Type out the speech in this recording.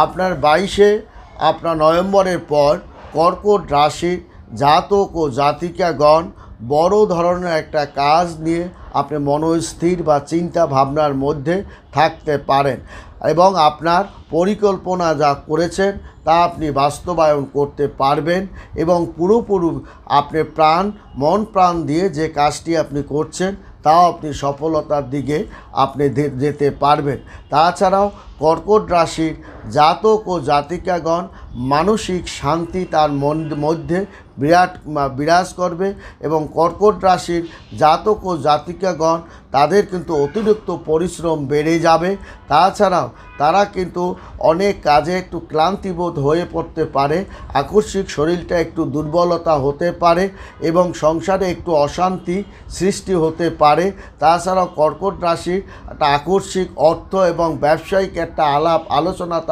আপনার 22 আপনার নভেম্বরের পর কর্কট রাশির জাতক ও জাতিকাগণ বড় ধরনের একটা কাজ নিয়ে আপনি মনস্থির বা চিন্তা ভাবনার মধ্যে থাকতে পারেন এবং আপনার পরিকল্পনা যা করেছেন তা আপনি বাস্তবায়ন করতে পারবেন এবং পুরোপুরি আপনি মন প্রাণ দিয়ে যে কাজটি আপনি করছেন তাও আপনি সফলতার দিকে আপনি যেতে পারবেন। তাছাড়াও কর্কট রাশির জাতক ও জাতিকাগণ মানসিক শান্তি তার মধ্যে বিরাজ করবে এবং কর্কট রাশির জাতক ও জাতিকাগণ তাদের কিন্তু অতিরিক্ত পরিশ্রম বেড়ে যাবে। তাছাড়াও তারা কিন্তু অনেক কাজে একটু ক্লান্তিবোধ হয়ে পড়তে পারে, আকস্মিক শরীরটা একটু দুর্বলতা হতে পারে এবং সংসারে একটু অশান্তি সৃষ্টি হতে পারে। তাছাড়াও কর্কট রাশির একটা আকস্মিক অর্থ এবং ব্যবসায়িক একটা আলাপ আলোচনা